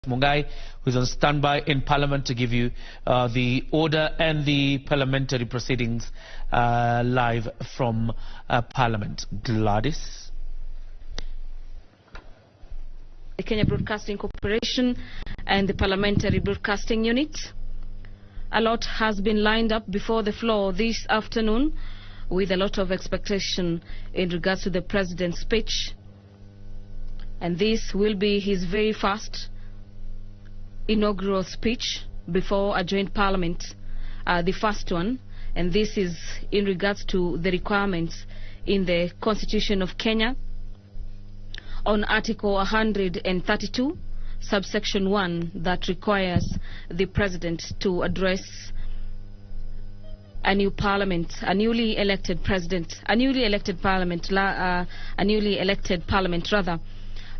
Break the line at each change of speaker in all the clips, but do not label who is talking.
Mungai, who is on standby in Parliament to give you the order and the parliamentary proceedings live from Parliament. Gladys.
The Kenya Broadcasting Corporation and the Parliamentary Broadcasting Unit. A lot has been lined up before the floor this afternoon with a lot of expectation in regards to the President's speech. And this will be his very first inaugural speech before a joint parliament, the first one. And this is in regards to the requirements in the Constitution of Kenya on Article 132, subsection 1, that requires the President to address a new parliament, a newly elected president, a newly elected parliament rather.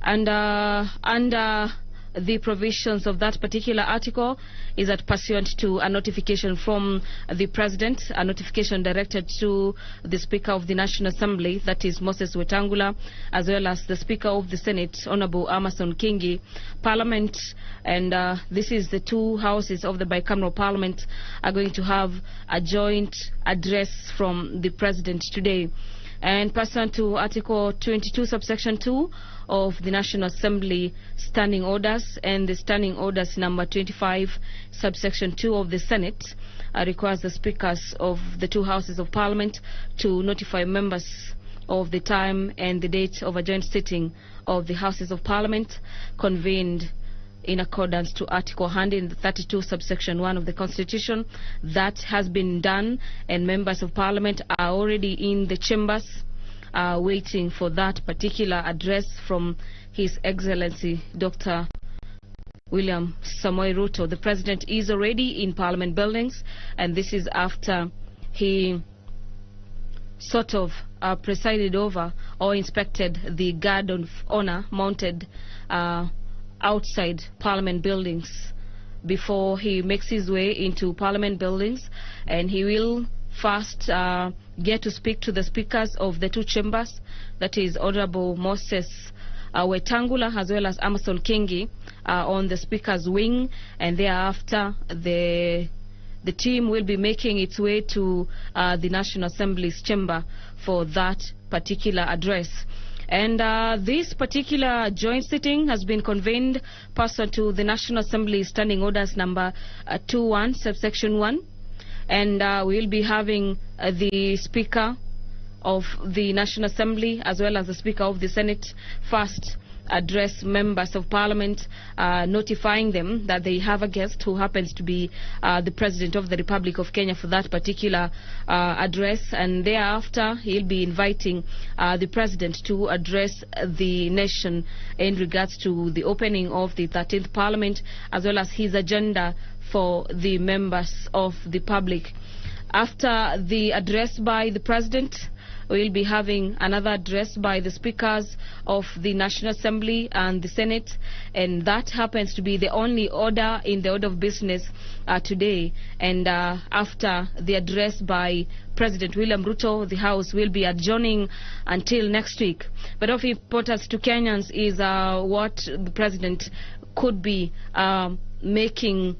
And under the provisions of that particular article is that pursuant to a notification from the President, a notification directed to the Speaker of the National Assembly, that is Moses Wetangula, as well as the Speaker of the Senate, Honorable Amason Kingi, Parliament, and this is the two houses of the bicameral Parliament, are going to have a joint address from the President today. And pursuant to Article 22, subsection 2 of the National Assembly Standing Orders and the Standing Orders number 25, subsection 2 of the Senate, requires the speakers of the two houses of Parliament to notify members of the time and the date of a joint sitting of the houses of Parliament convened in accordance to Article 132, subsection 1 of the Constitution. That has been done, and members of Parliament are already in the chambers waiting for that particular address from His Excellency Dr. William Samoei Ruto. The President is already in Parliament buildings, and this is after he sort of presided over or inspected the guard of honor mounted outside Parliament buildings before he makes his way into Parliament buildings, and he will first get to speak to the speakers of the two chambers, that is Honorable Moses Wetangula as well as Amason Kingi on the speaker's wing, and thereafter the team will be making its way to the National Assembly's chamber for that particular address. And this particular joint sitting has been convened pursuant to the National Assembly Standing Orders number 21, subsection 1. And we will be having the Speaker of the National Assembly as well as the Speaker of the Senate first address members of Parliament, notifying them that they have a guest who happens to be the President of the Republic of Kenya for that particular address, and thereafter he'll be inviting the President to address the nation in regards to the opening of the 13th Parliament as well as his agenda for the members of the public. After the address by the President, we'll be having another address by the speakers of the National Assembly and the Senate, and that happens to be the only order in the order of business today. And after the address by President William Ruto, the House will be adjourning until next week. But of importance to Kenyans is what the President could be making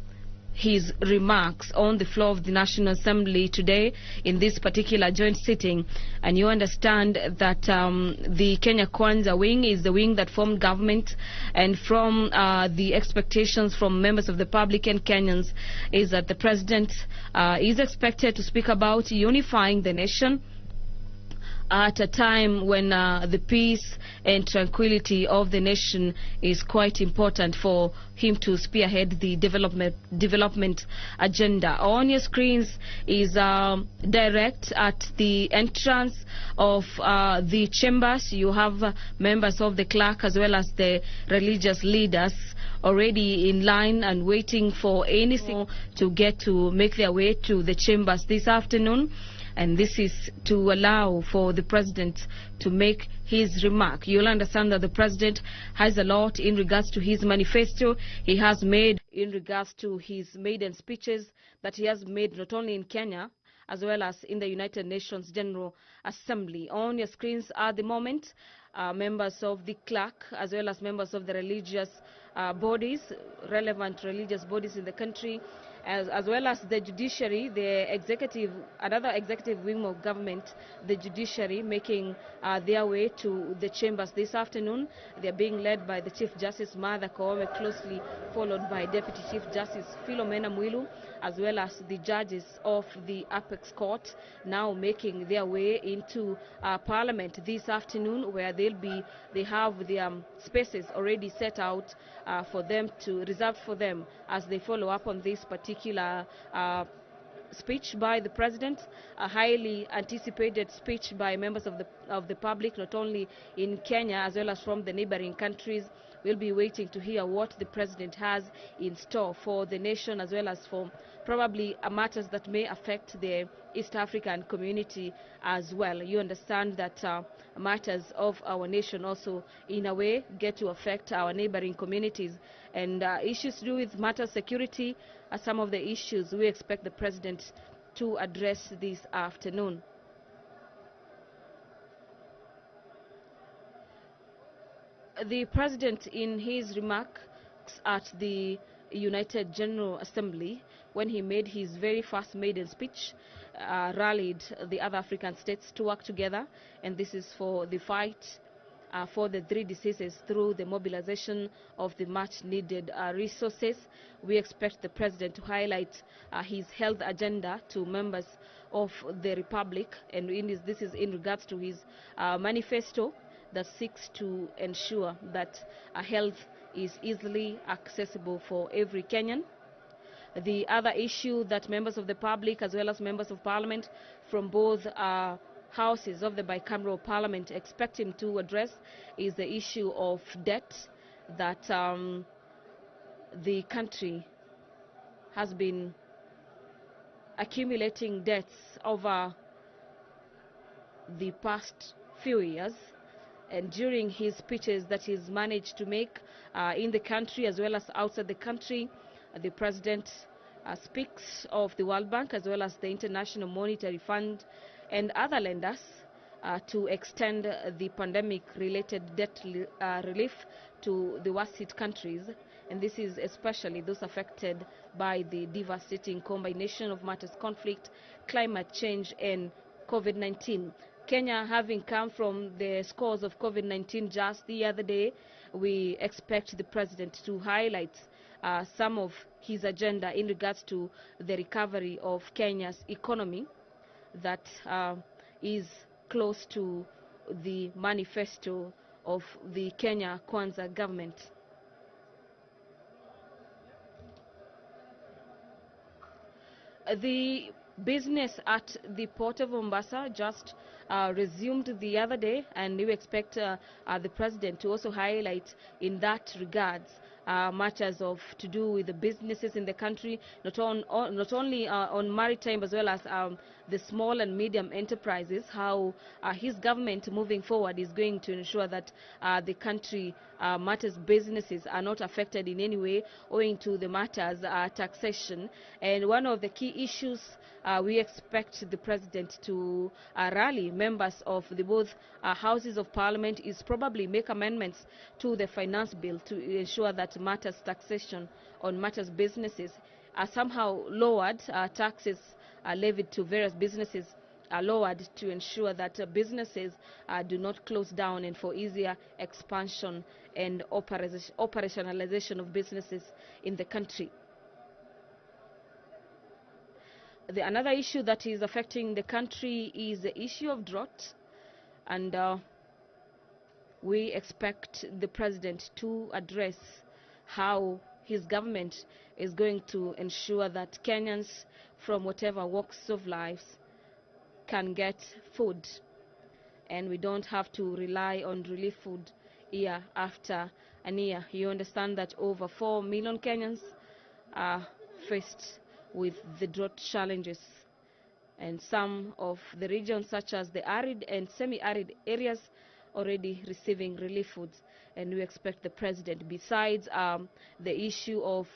his remarks on the floor of the National Assembly today in this particular joint sitting. And you understand that the Kenya Kwanza wing is the wing that formed government, and from the expectations from members of the public and Kenyans is that the President is expected to speak about unifying the nation at a time when the peace and tranquility of the nation is quite important for him to spearhead the development agenda. On your screens is direct at the entrance of the chambers. You have members of the clerk as well as the religious leaders already in line and waiting for anything to get to make their way to the chambers this afternoon. And this is to allow for the President to make his remark. You'll understand that the President has a lot in regards to his manifesto he has made in regards to his maiden speeches that he has made not only in Kenya as well as in the United Nations General Assembly. On your screens at the moment, members of the clerk as well as members of the religious bodies, relevant religious bodies in the country, as well as the judiciary, the executive, another executive wing of government, the judiciary, making their way to the chambers this afternoon. They are being led by the Chief Justice Martha Koome, closely followed by Deputy Chief Justice Philomena Mwilu, as well as the judges of the Apex Court, now making their way into Parliament this afternoon, where they have their spaces already set out for them to reserved for them as they follow up on this particular speech by the president, a highly anticipated speech by members of the public, not only in Kenya as well as from the neighboring countries. We'll be waiting to hear what the president has in store for the nation, as well as for probably matters that may affect the East African community as well. You understand that matters of our nation also in a way get to affect our neighboring communities, and issues to do with matter security are some of the issues we expect the president to address this afternoon. The president, in his remarks at the United General Assembly, when he made his very first maiden speech, rallied the other African states to work together, and this is for the fight for the 3 diseases through the mobilization of the much-needed resources. We expect the president to highlight his health agenda to members of the Republic, and this is in regards to his manifesto that seeks to ensure that health is easily accessible for every Kenyan. The other issue that members of the public as well as members of parliament from both houses of the bicameral parliament expect him to address is the issue of debt, that the country has been accumulating debts over the past few years. And during his speeches that he's managed to make in the country as well as outside the country, the president speaks of the World Bank as well as the International Monetary Fund and other lenders to extend the pandemic-related debt relief to the worst-hit countries. And this is especially those affected by the devastating combination of matters conflict, climate change, and COVID-19. Kenya, having come from the scores of COVID-19 just the other day, we expect the president to highlight some of his agenda in regards to the recovery of Kenya's economy that is close to the manifesto of the Kenya Kwanza government. The business at the port of Mombasa just resumed the other day, and we expect the president to also highlight in that regards matters of to do with the businesses in the country, not only on maritime as well as the small and medium enterprises, how his government moving forward is going to ensure that the country matters businesses are not affected in any way owing to the matters taxation. And one of the key issues we expect the president to rally members of the both houses of parliament is probably make amendments to the finance bill to ensure that matters taxation on matters businesses are somehow lowered, taxes are levied to various businesses are lowered to ensure that businesses do not close down, and for easier expansion and operationalization of businesses in the country. Another issue that is affecting the country is the issue of drought, and we expect the president to address how his government is going to ensure that Kenyans from whatever walks of life can get food, and we don't have to rely on relief food year after year. You understand that over 4 million Kenyans are faced with the drought challenges, and some of the regions such as the arid and semi-arid areas already receiving relief foods. And we expect the president, besides the issue of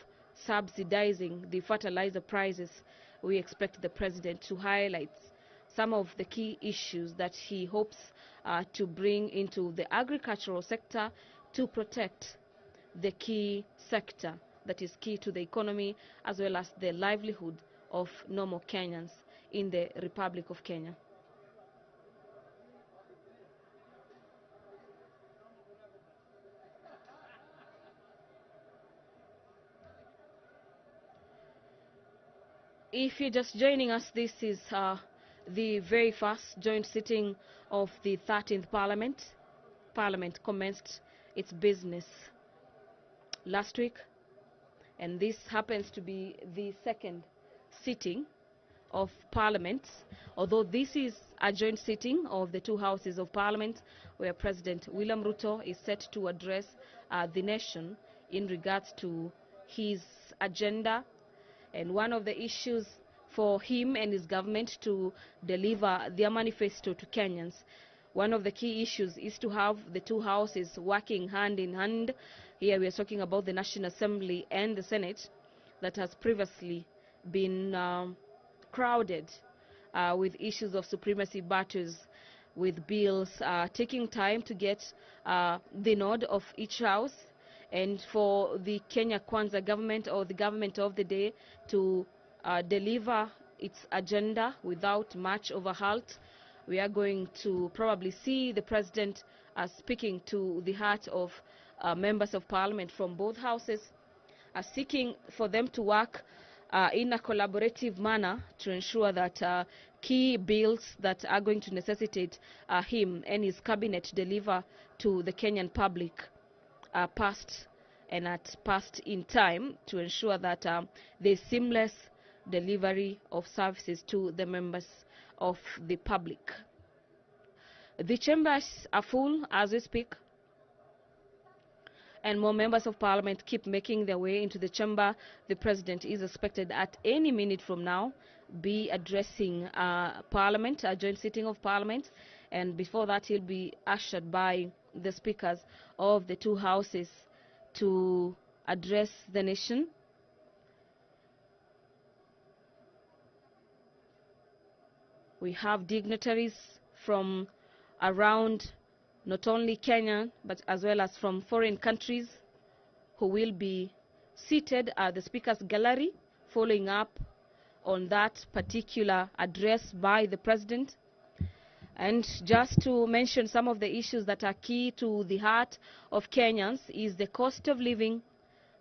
subsidizing the fertilizer prices, we expect the president to highlight some of the key issues that he hopes to bring into the agricultural sector to protect the key sector that is key to the economy as well as the livelihood of normal Kenyans in the Republic of Kenya. If you're just joining us, this is the very first joint sitting of the 13th Parliament. Parliament commenced its business last week, and this happens to be the second sitting of Parliament, although this is a joint sitting of the two houses of Parliament where President William Ruto is set to address the nation in regards to his agenda. And one of the issues for him and his government to deliver their manifesto to Kenyans, one of the key issues is to have the two houses working hand in hand. Here we are talking about the National Assembly and the Senate that has previously been crowded with issues of supremacy battles, with bills taking time to get the nod of each house, and for the Kenya Kwanza government, or the government of the day, to deliver its agenda without much of a halt. We are going to probably see the president speaking to the heart of members of parliament from both houses, seeking for them to work in a collaborative manner to ensure that key bills that are going to necessitate him and his cabinet deliver to the Kenyan public passed in time, to ensure that there's seamless delivery of services to the members of the public. The chambers are full as we speak, and more members of parliament keep making their way into the chamber. The president is expected at any minute from now be addressing parliament, a joint sitting of parliament, and before that he'll be ushered by the speakers of the two houses to address the nation. We have dignitaries from around not only Kenya but as well as from foreign countries who will be seated at the speaker's gallery following up on that particular address by the president. And just to mention some of the issues that are key to the heart of Kenyans is the cost of living,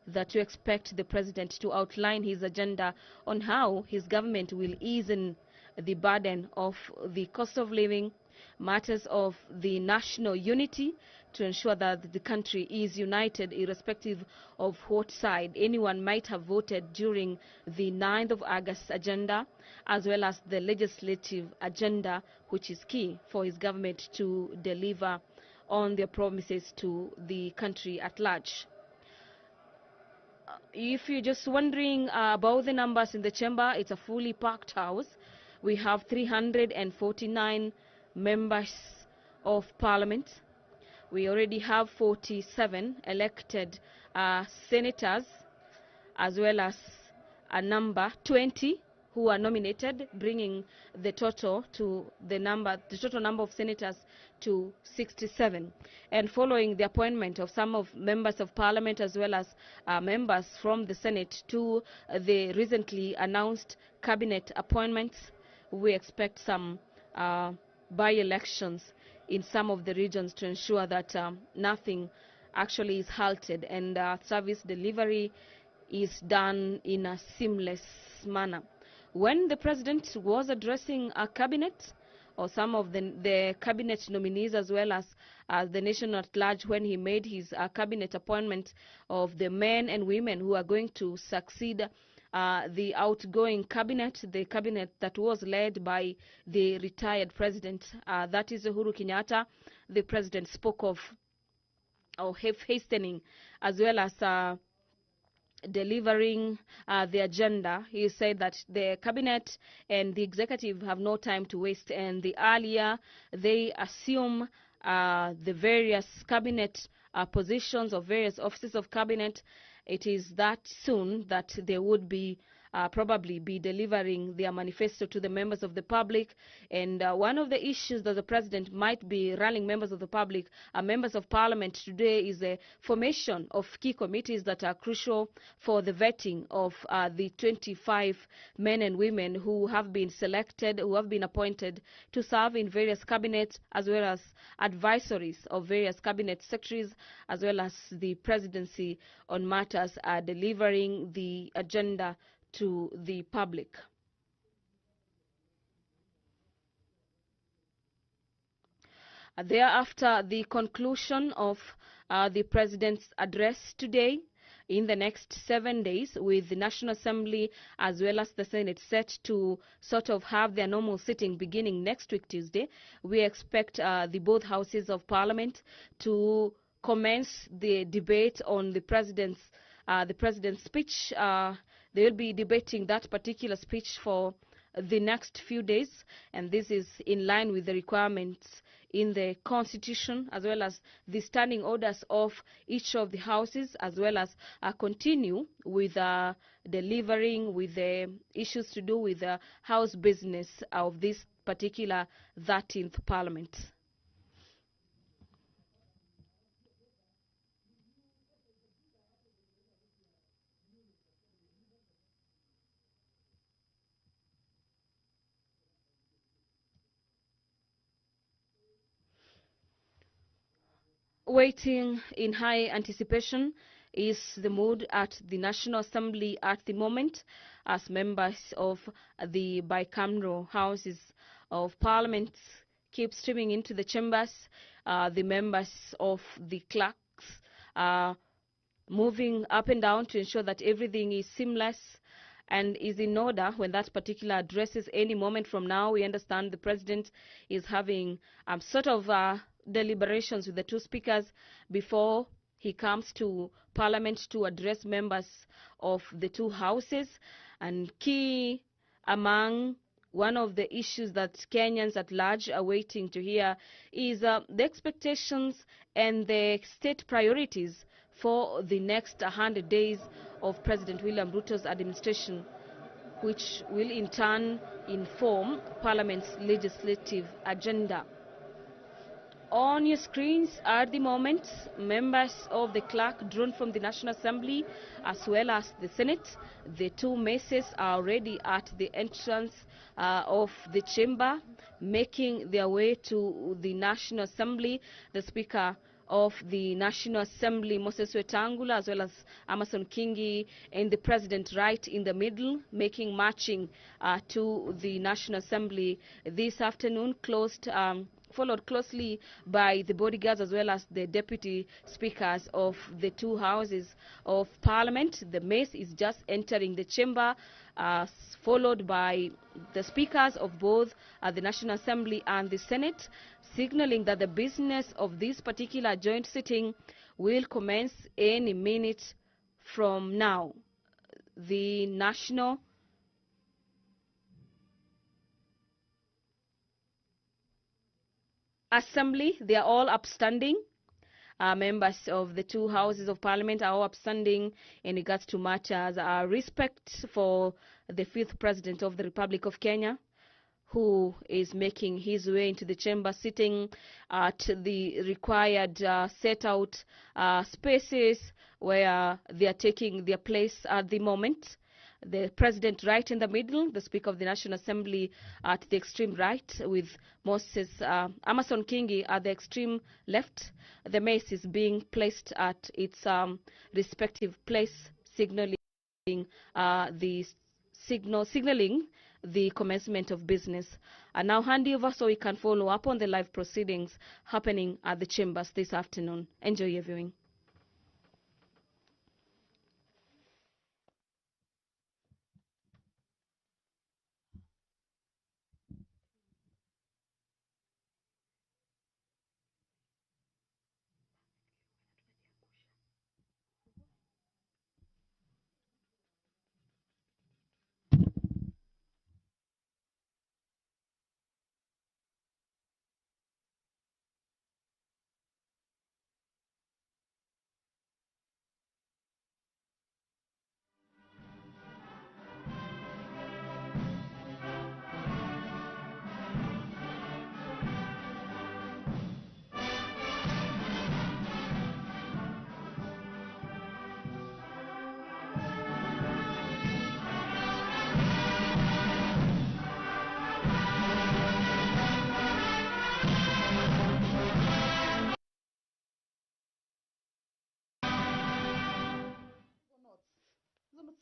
that you expect the president to outline his agenda on how his government will ease in the burden of the cost of living, matters of the national unity, to ensure that the country is united irrespective of what side anyone might have voted during the 9th of August agenda, as well as the legislative agenda, which is key for his government to deliver on their promises to the country at large. If you're just wondering about the numbers in the chamber, it's a fully packed house. We have 349 members of parliament. We already have 47 elected senators, as well as a number 20 who are nominated, bringing the total number of senators to 67. And following the appointment of some of members of parliament as well as members from the Senate to the recently announced cabinet appointments, we expect some by-elections in some of the regions to ensure that nothing actually is halted and service delivery is done in a seamless manner. When the president was addressing a cabinet, or some of the cabinet nominees as well as the nation at large, when he made his cabinet appointment of the men and women who are going to succeed the outgoing cabinet, the cabinet that was led by the retired president, that is Uhuru Kenyatta, the president spoke of hastening as well as delivering the agenda. He said that the cabinet and the executive have no time to waste, and the earlier they assume the various cabinet positions of various offices of cabinet, it is that soon that they would be probably be delivering their manifesto to the members of the public. And one of the issues that the president might be rallying members of the public, members of parliament today, is the formation of key committees that are crucial for the vetting of the 25 men and women who have been selected, who have been appointed to serve in various cabinets, as well as advisories of various cabinet secretaries, as well as the presidency on matters delivering the agenda to the public. Thereafter, the conclusion of the president's address today, in the next 7 days, with the National Assembly as well as the Senate set to sort of have their normal sitting beginning next week, Tuesday, we expect the both houses of Parliament to commence the debate on the president's speech. They will be debating that particular speech for the next few days, and this is in line with the requirements in the constitution, as well as the standing orders of each of the houses, as well as continue with delivering with the issues to do with the house business of this particular 13th parliament. Waiting in high anticipation is the mood at the National Assembly at the moment, as members of the bicameral houses of Parliament keep streaming into the chambers. The members of the clerks are moving up and down to ensure that everything is seamless and is in order when that particular address is any moment from now. We understand the president is having sort of deliberations with the two speakers before he comes to Parliament to address members of the two houses. And key among one of the issues that Kenyans at large are waiting to hear is the expectations and the state priorities for the next 100 days of President William Ruto's administration, which will in turn inform Parliament's legislative agenda. On your screens at the moment, members of the clerk drawn from the National Assembly as well as the Senate. The two maces are already at the entrance of the chamber, making their way to the National Assembly. The Speaker of the National Assembly, Moses Wetangula, as well as Amason Kingi, and the President right in the middle, marching to the National Assembly this afternoon, followed closely by the bodyguards as well as the deputy speakers of the two houses of Parliament. The mace is just entering the chamber, followed by the speakers of both the National Assembly and the Senate, signaling that the business of this particular joint sitting will commence any minute from now. The National Assembly, they are all upstanding. Members of the two houses of Parliament are all upstanding in regards to matters. Respect for the fifth President of the Republic of Kenya, who is making his way into the chamber, sitting at the required set out spaces where they are taking their place at the moment. The President right in the middle, the Speaker of the National Assembly at the extreme right, with Amason Kingi at the extreme left. The mace is being placed at its respective place, signaling the commencement of business. And now hand over so we can follow up on the live proceedings happening at the chambers this afternoon. Enjoy your viewing.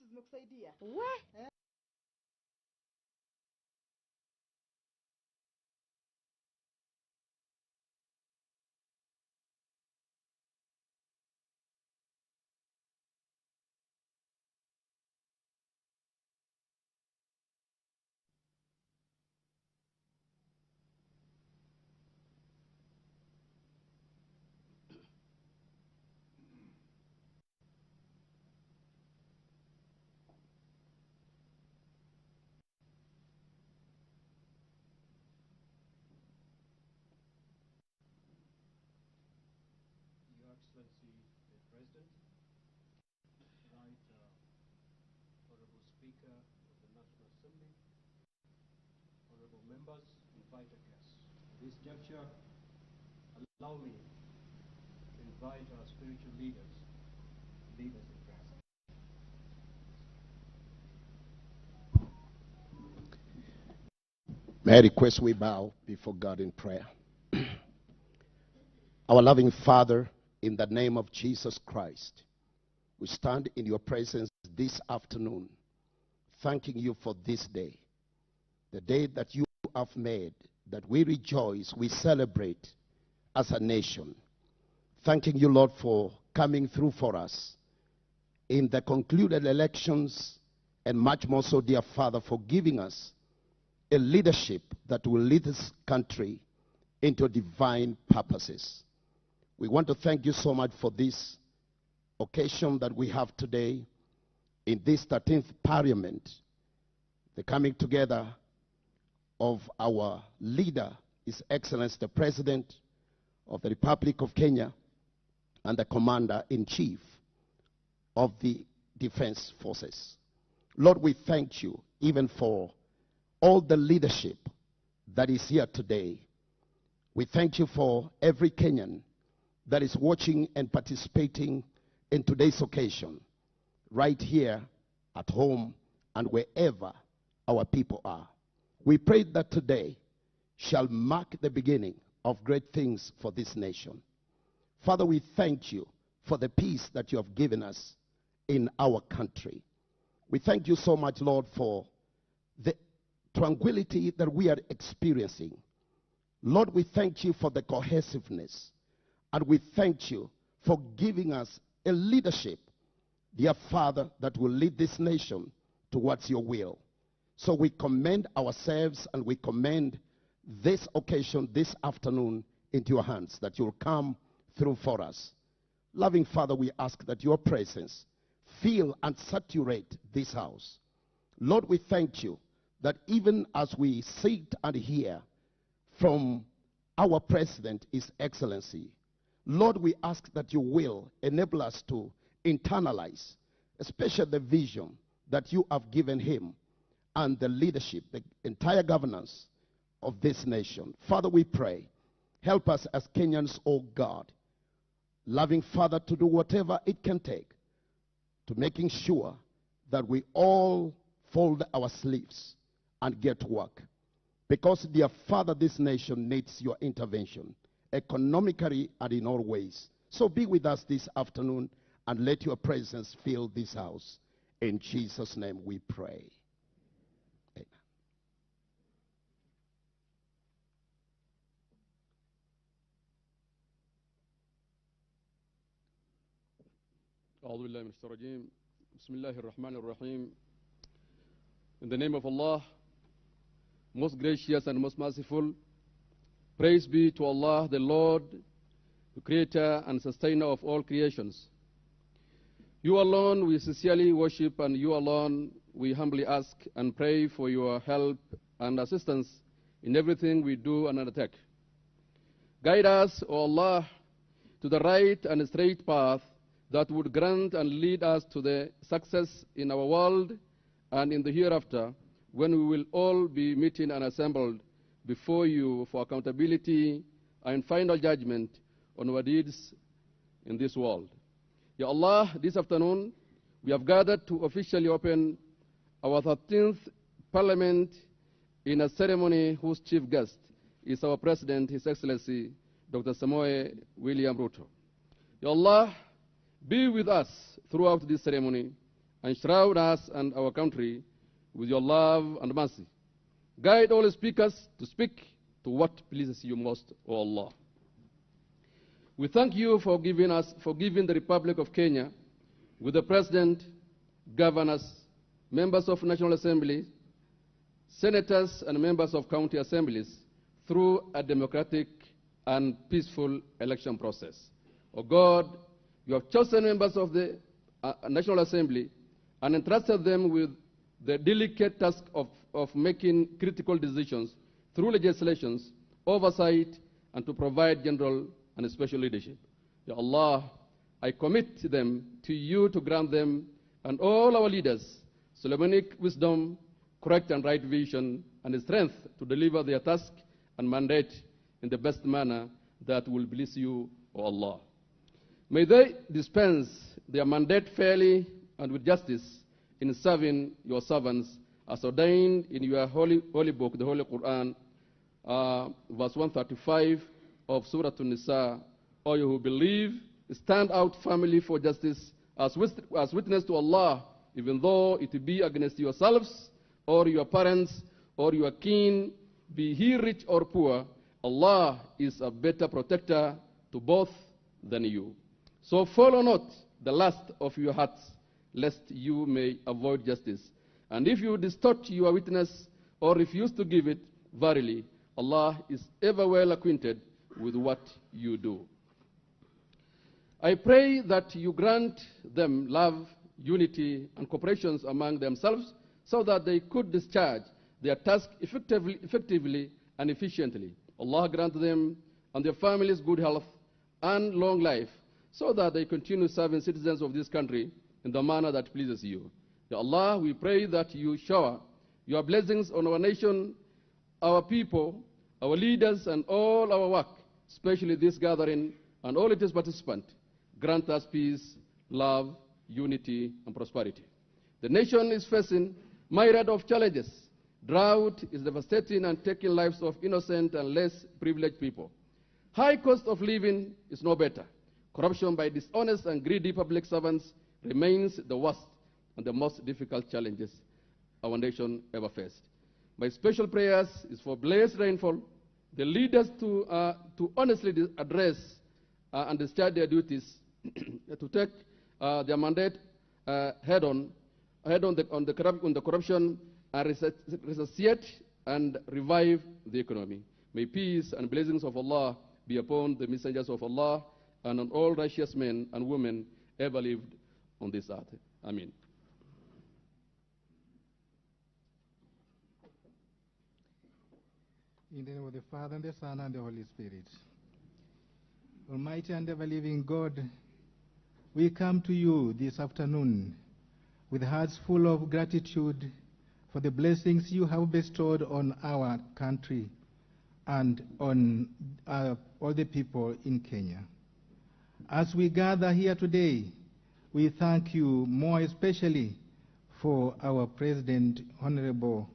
zimekusaidia.
Your Excellency, the President, right, Honorable Speaker of the National Assembly, honorable members, invited guests. At this juncture, allow me to invite our spiritual leaders to lead us in prayer.
May I request we bow before God in prayer. Our loving Father, in the name of Jesus Christ, we stand in your presence this afternoon, thanking you for this day, the day that you have made, that we rejoice, we celebrate as a nation. Thanking you, Lord, for coming through for us in the concluded elections, and much more so, dear Father, for giving us a leadership that will lead this country into divine purposes. We want to thank you so much for this occasion that we have today in this 13th Parliament, the coming together of our leader, His Excellency the President of the Republic of Kenya and the Commander-in-Chief of the Defense Forces. Lord, we thank you even for all the leadership that is here today. We thank you for every Kenyan that is watching and participating in today's occasion, right here at home and wherever our people are. We pray that today shall mark the beginning of great things for this nation. Father, we thank you for the peace that you have given us in our country. We thank you so much, Lord, for the tranquility that we are experiencing. Lord, we thank you for the cohesiveness, and we thank you for giving us a leadership, dear Father, that will lead this nation towards your will. So we commend ourselves and we commend this occasion this afternoon into your hands, that you will come through for us. Loving Father, we ask that your presence fill and saturate this house. Lord, we thank you that even as we sit and hear from our President, His Excellency, Lord, we ask that you will enable us to internalize, especially the vision that you have given him and the leadership, the entire governance of this nation. Father, we pray, help us as Kenyans, oh God, loving Father, to do whatever it can take to making sure that we all fold our sleeves and get to work. Because, dear Father, this nation needs your intervention, economically and in all ways. So be with us this afternoon and let your presence fill this house. In Jesus' name we pray. Amen.
أعوذ بالله من الشيطان الرجيم. بسم الله الرحمن الرحيم. In the name of Allah, most gracious and most merciful, praise be to Allah, the Lord, the creator and sustainer of all creations. You alone we sincerely worship, and you alone we humbly ask and pray for your help and assistance in everything we do and undertake. Guide us, O Allah, to the right and straight path that would grant and lead us to the success in our world and in the hereafter, when we will all be meeting and assembled before you for accountability and final judgment on our deeds in this world. Ya Allah, this afternoon we have gathered to officially open our 13th Parliament in a ceremony whose chief guest is our President, His Excellency Dr. Samoei William Ruto. Ya Allah, be with us throughout this ceremony and shroud us and our country with your love and mercy. Guide all speakers to speak to what pleases you most, O Allah. We thank you for giving the Republic of Kenya with the President, governors, members of National Assembly, senators, and members of county assemblies through a democratic and peaceful election process. O God, you have chosen members of the National Assembly and entrusted them with the delicate task of making critical decisions through legislations, oversight, and to provide general and special leadership. Ya Allah, I commit them to you to grant them and all our leaders Solomonic wisdom, correct and right vision, and strength to deliver their task and mandate in the best manner that will please you, O Allah. May they dispense their mandate fairly and with justice in serving your servants as ordained in your holy book, the Holy Quran, verse 135 of Surah An-Nisa. O you who believe, stand out firmly for justice as witness to Allah, even though it be against yourselves or your parents or your kin, be he rich or poor. Allah is a better protector to both than you. So follow not the lust of your hearts, lest you may avoid justice. And if you distort your witness or refuse to give it, verily, Allah is ever well acquainted with what you do. I pray that you grant them love, unity, and cooperation among themselves so that they could discharge their task effectively and efficiently. Allah grant them and their families good health and long life so that they continue serving citizens of this country in the manner that pleases you. Ya Allah, we pray that you shower your blessings on our nation, our people, our leaders, and all our work, especially this gathering and all its participants. Grant us peace, love, unity, and prosperity. The nation is facing myriad of challenges. Drought is devastating and taking lives of innocent and less privileged people. High cost of living is no better. Corruption by dishonest and greedy public servants remains the worst and the most difficult challenges our nation ever faced. My special prayers is for blessed rainfall, the leaders to honestly address and discharge their duties, to take their mandate head on the corruption and resuscitate and revive the economy. May peace and blessings of Allah be upon the messengers of Allah and on all righteous men and women ever lived on this earth. Amen.
In the name of the Father, and the Son, and the Holy Spirit. Almighty and ever-living God, we come to you this afternoon with hearts full of gratitude for the blessings you have bestowed on our country and on all the people in Kenya. As we gather here today, we thank you more especially for our President, Honorable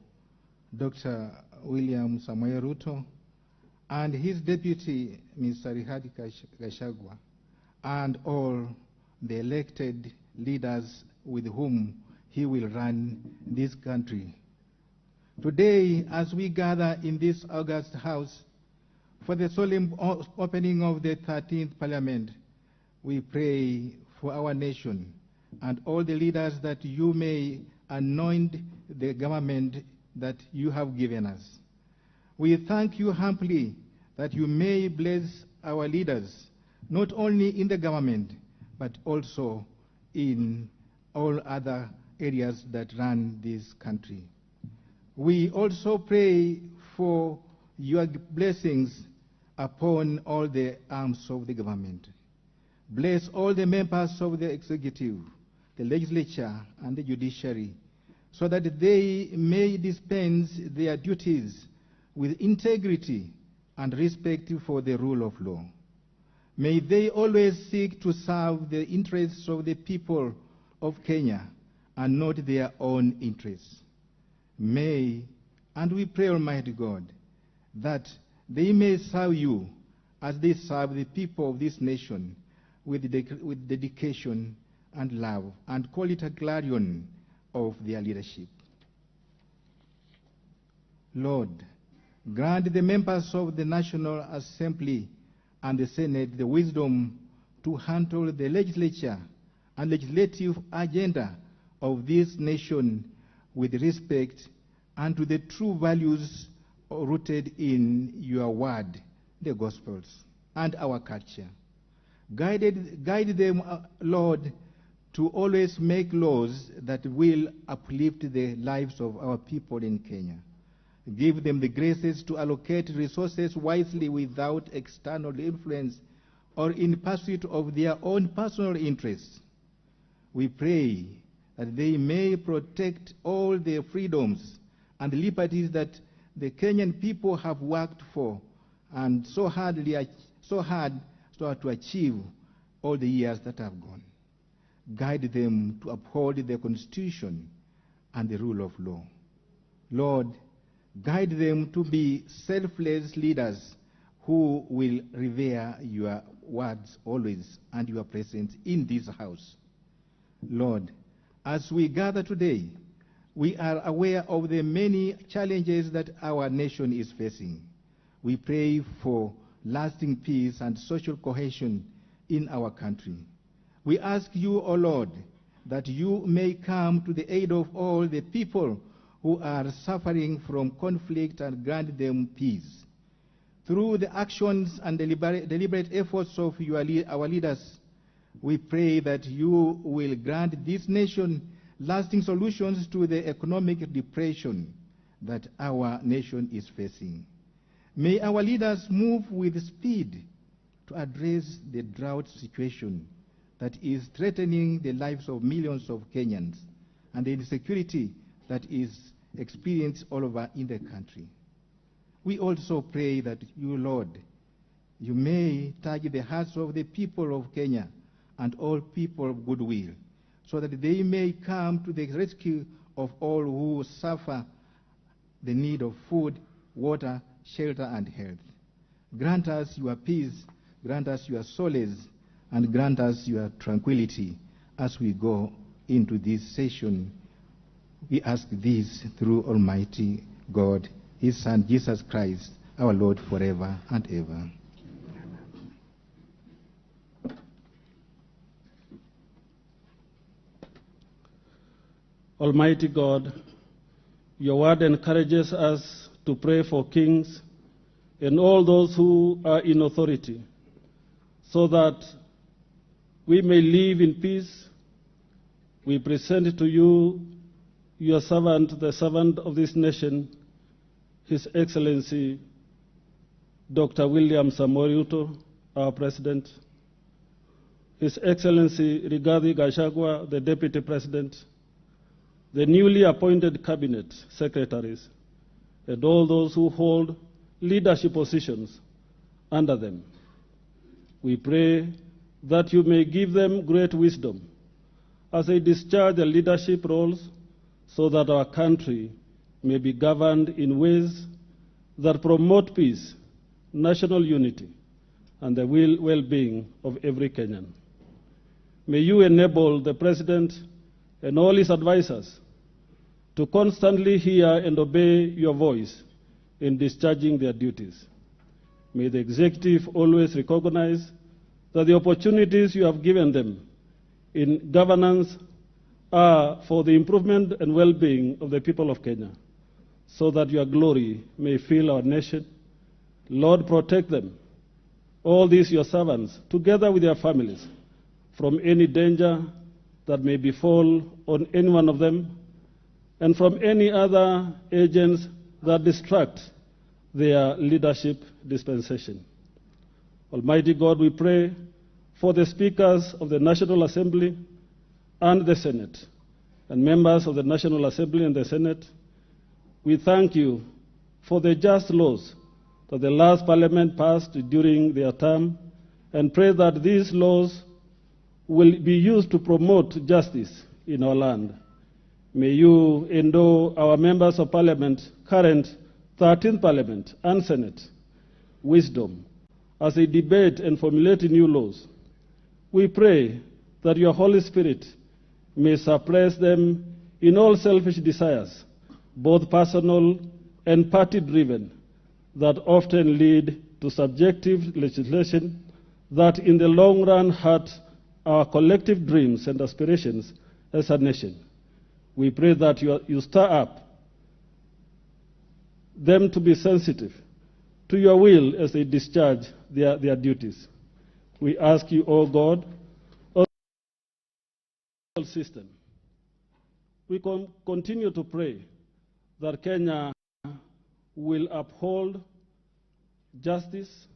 Dr. William Samoei Ruto, and his deputy, Mr. Rigathi Gachagua, and all the elected leaders with whom he will run this country. Today, as we gather in this august house for the solemn opening of the 13th Parliament, we pray for our nation and all the leaders that you may anoint the government that you have given us. We thank you humbly that you may bless our leaders, not only in the government, but also in all other areas that run this country. We also pray for your blessings upon all the arms of the government. Bless all the members of the executive, the legislature, and the judiciary, so that they may dispense their duties with integrity and respect for the rule of law. May they always seek to serve the interests of the people of Kenya and not their own interests. May, and we pray, Almighty God, that they may serve you as they serve the people of this nation with dedication and love, and call it a clarion of their leadership. Lord, grant the members of the National Assembly and the Senate the wisdom to handle the legislature and legislative agenda of this nation with respect and to the true values rooted in your word, the Gospels, and our culture. Guide them, Lord, to always make laws that will uplift the lives of our people in Kenya. Give them the graces to allocate resources wisely without external influence or in pursuit of their own personal interests. We pray that they may protect all the freedoms and liberties that the Kenyan people have worked for and so hard to achieve all the years that have gone. Guide them to uphold the Constitution and the rule of law. Lord, guide them to be selfless leaders who will revere your words always and your presence in this house. Lord, as we gather today, we are aware of the many challenges that our nation is facing. We pray for lasting peace and social cohesion in our country. We ask you, O Lord, that you may come to the aid of all the people who are suffering from conflict and grant them peace. Through the actions and deliberate efforts of our leaders, we pray that you will grant this nation lasting solutions to the economic depression that our nation is facing. May our leaders move with speed to address the drought situation that is threatening the lives of millions of Kenyans and the insecurity that is experienced all over in the country. We also pray that you, Lord, you may touch the hearts of the people of Kenya and all people of goodwill, so that they may come to the rescue of all who suffer the need of food, water, shelter, and health. Grant us your peace, grant us your solace, and grant us your tranquility as we go into this session. We ask this through Almighty God, His Son, Jesus Christ, our Lord, forever and ever.
Almighty God, your word encourages us to pray for kings and all those who are in authority, so that we may live in peace. We present to you your servant, the servant of this nation, His Excellency Dr. William Samoei Ruto, our President, His Excellency Rigathi Gachagua, the Deputy President, the newly appointed cabinet secretaries, and all those who hold leadership positions under them. We pray that you may give them great wisdom as they discharge their leadership roles, so that our country may be governed in ways that promote peace, national unity, and the well-being of every Kenyan. May you enable the President and all his advisors to constantly hear and obey your voice in discharging their duties. May the executive always recognize that the opportunities you have given them in governance are for the improvement and well-being of the people of Kenya, so that your glory may fill our nation. Lord, protect them, all these your servants, together with their families, from any danger that may befall on any one of them, and from any other agents that distract their leadership dispensation. Almighty God, we pray for the speakers of the National Assembly and the Senate, and members of the National Assembly and the Senate. We thank you for the just laws that the last Parliament passed during their term, and pray that these laws will be used to promote justice in our land. May you endow our members of Parliament, current 13th Parliament and Senate, wisdom as they debate and formulate new laws. We pray that your Holy Spirit may suppress them in all selfish desires, both personal and party-driven, that often lead to subjective legislation that in the long run hurt our collective dreams and aspirations as a nation. We pray that you stir up them to be sensitive to your will as they discharge their duties. We ask you, O God, system. We continue to pray that Kenya will uphold justice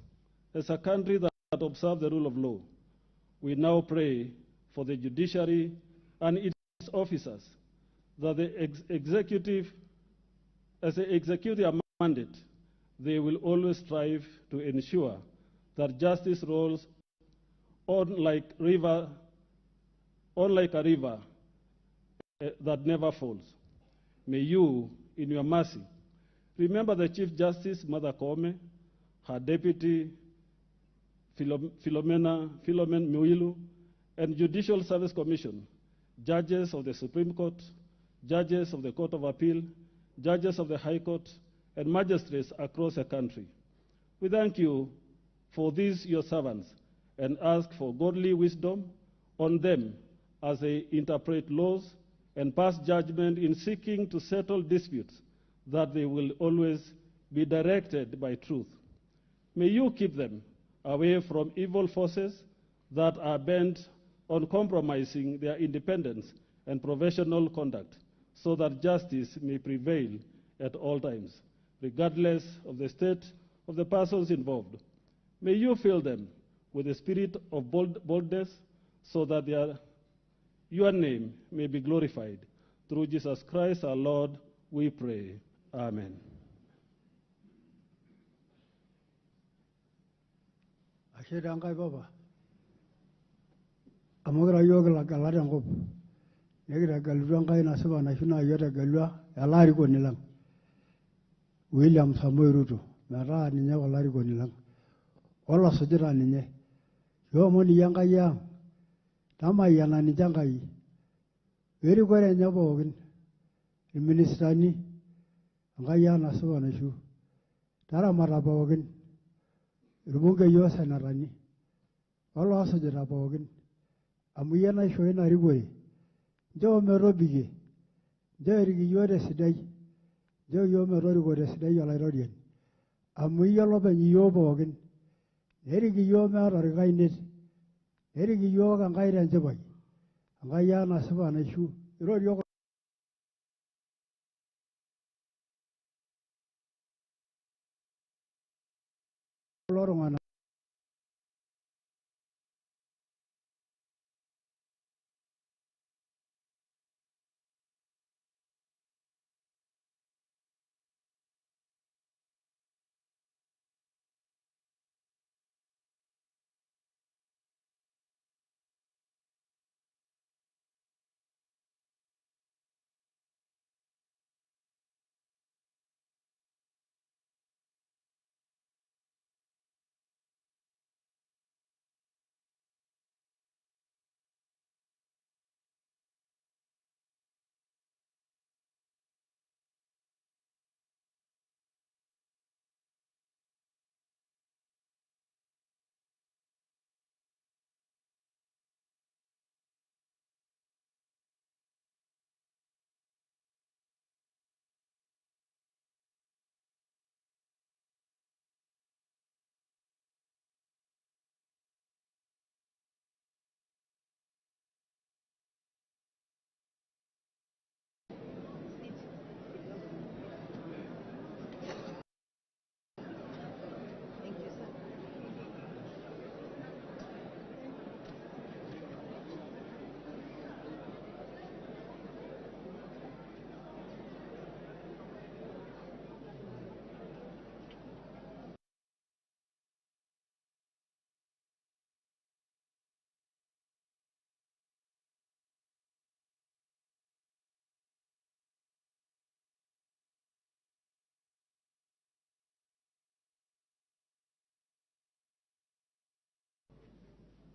as a country that observes the rule of law. We now pray for the judiciary and its officers that as they execute their mandate, they will always strive to ensure that justice rolls on like a river that never falls. May you, in your mercy, remember the Chief Justice, Mother Koome, her deputy, Philomena Muilu, and Judicial Service Commission, judges of the Supreme Court, judges of the Court of Appeal, judges of the High Court, and magistrates across the country. We thank you for these your servants and ask for godly wisdom on them as they interpret laws and pass judgment in seeking to settle disputes, that they will always be directed by truth. May you keep them away from evil forces that are bent on compromising their independence and professional conduct, so that justice may prevail at all times, regardless of the state of the persons involved. May you fill them with the spirit of boldness, so that your name may be glorified. Through Jesus Christ our Lord, we pray. Amen.
Ashirangai Baba. Amogra yoga galarango. Negra galurangai nasaba nashuna yota galua alari ko nilang. William Samoei Ruto. Mara ninya alari ko nilang. Ola sojira ninya. Yo moni yanga yang. Tama yana ni jangai. Veri gore nyabo ogin. Ministrani ngaya nasaba nashu. Tara maraba ogin. Rumunga yo sanarani. Ola sojira ogin. Amuyana shoyna rigore. Jo mero bige. Jo rigi yore sidai. Jo yo mero rigore sidai yola rodien. Amuyalo ben yo ogin. Erigi yo mero rigainet. Erigi yo gangaira njabai. Ngaya nasaba nashu. Iro yo lorongana.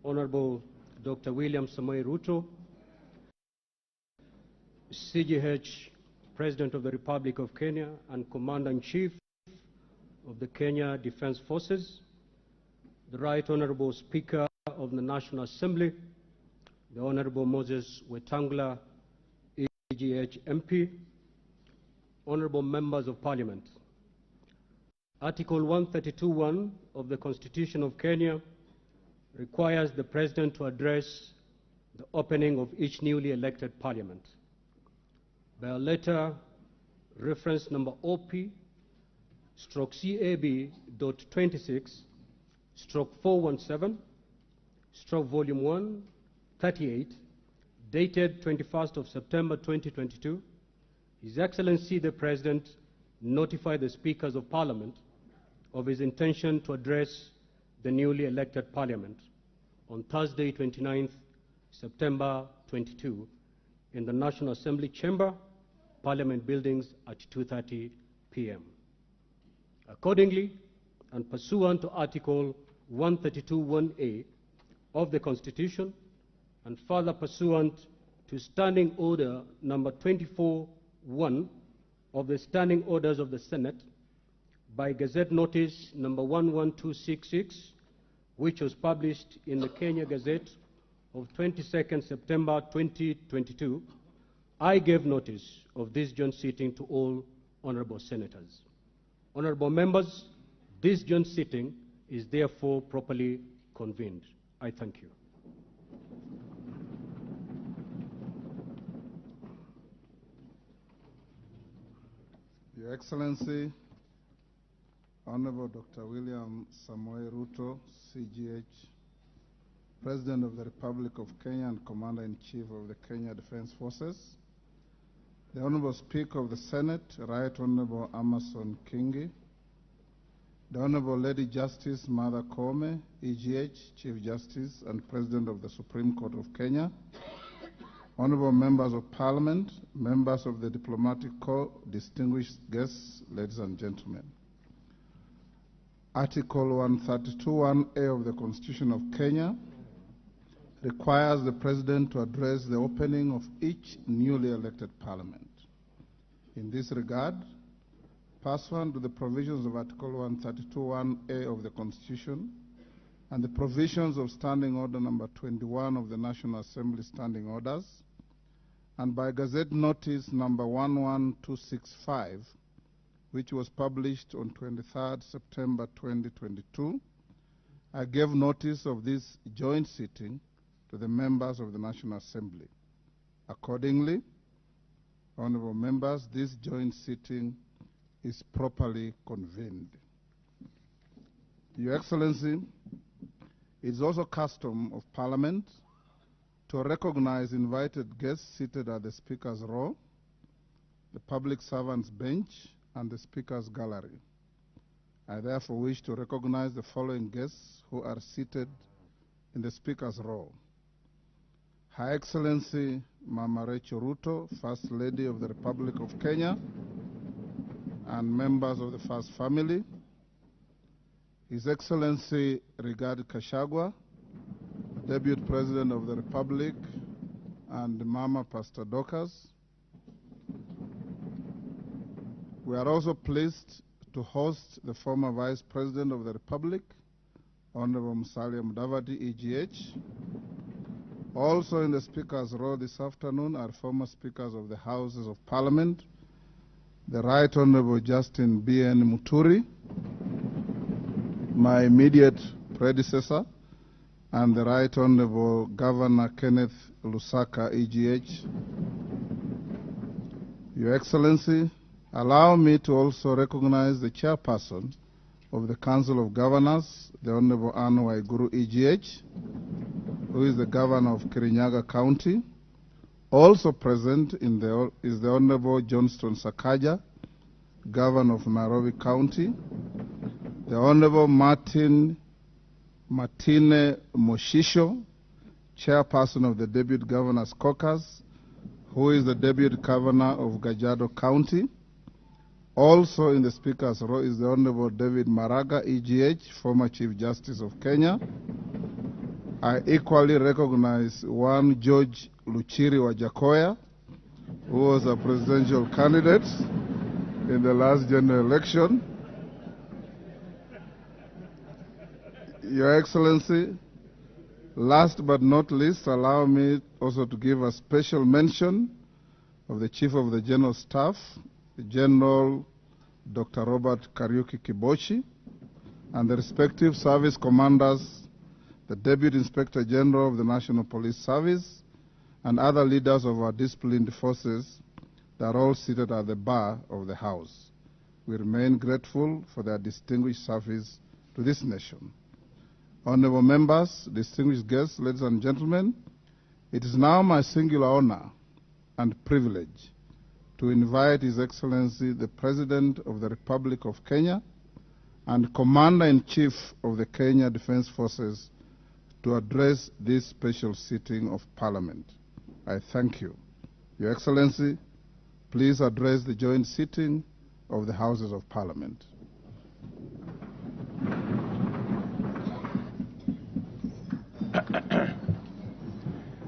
Honorable
Dr. William Samoei Ruto, CGH, President of the Republic of Kenya and Commander-in-Chief of the Kenya Defense Forces, the Right Honorable Speaker of the National Assembly, the Honorable Moses Wetangula, EGH MP, Honorable Members of Parliament. Article 132(1) of the Constitution of Kenya requires the President to address the opening of each newly elected Parliament. By a letter, reference number OP/CAB.26/417/Volume 1, 38, dated 21st of September 2022, His Excellency the President notified the Speakers of Parliament of his intention to address the newly elected Parliament on Thursday, 29th September 22, in the National Assembly Chamber, Parliament Buildings at 2:30 p.m. Accordingly, and pursuant to Article 132(1)(a) of the Constitution, and further pursuant to Standing Order number 24(1) of the Standing Orders of the Senate, by Gazette Notice number 11266, which was published in the Kenya Gazette of 22nd September 2022, I gave notice of this joint sitting to all honorable senators. Honorable members, this joint sitting is therefore properly convened. I thank you.
Your Excellency, Honorable Dr. William Samoei Ruto, CGH, President of the Republic of Kenya and Commander-in-Chief of the Kenya Defense Forces, the Honorable Speaker of the Senate, Right Honorable Amason Kingi, the Honorable Lady Justice Martha Koome, EGH, Chief Justice and President of the Supreme Court of Kenya, Honorable Members of Parliament, members of the Diplomatic Corps, distinguished guests, ladies and gentlemen. Article 132(1)(a) of the Constitution of Kenya requires the President to address the opening of each newly elected Parliament. In this regard, pursuant to the provisions of Article 132(1)(a) of the Constitution and the provisions of Standing Order number 21 of the National Assembly Standing Orders, and by Gazette Notice number 11265, which was published on 23rd September 2022, I gave notice of this joint sitting to the members of the National Assembly. Accordingly, honorable members, this joint sitting is properly convened. Your Excellency, it is also custom of Parliament to recognize invited guests seated at the Speaker's row, the Public Servants' Bench, and the Speaker's Gallery. I therefore wish to recognize the following guests who are seated in the Speaker's row. Her Excellency Mama Rachel Ruto, First Lady of the Republic of Kenya, and members of the First Family. His Excellency Rigathi Gachagua, Deputy President of the Republic, and Mama Pastor Dorcas. We are also pleased to host the former Vice President of the Republic, Honorable Musalia Mudavadi, EGH. Also in the Speaker's row this afternoon are former Speakers of the Houses of Parliament, the Right Honorable Justin B.N. Muturi, my immediate predecessor, and the Right Honorable Governor Kenneth Lusaka, EGH. Your Excellency, allow me to also recognize the Chairperson of the Council of Governors, the Honorable Anne Waiguru, EGH, who is the Governor of Kirinyaga County. Also present is the Honorable Johnston Sakaja, Governor of Nairobi County, the Honorable Martine Moshisho, Chairperson of the Deputy Governor's Caucus, who is the Deputy Governor of Kajiado County. Also in the Speaker's row is the Honorable David Maraga, EGH, former Chief Justice of Kenya. I equally recognize one George Luchiri Wajakoya, who was a presidential candidate in the last general election. Your Excellency, last but not least, allow me also to give a special mention of the Chief of the General Staff, General Dr. Robert Kariuki Kibochi, and the respective service commanders, the Deputy Inspector General of the National Police Service, and other leaders of our disciplined forces that are all seated at the bar of the House. We remain grateful for their distinguished service to this nation. Honorable members, distinguished guests, ladies and gentlemen, it is now my singular honor and privilege to invite His Excellency the President of the Republic of Kenya and Commander-in-Chief of the Kenya Defense Forces to address this special sitting of Parliament. I thank you. Your Excellency, please address the joint sitting of the Houses of Parliament.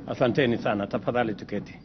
Asanteni sana, tafadhali tuketi.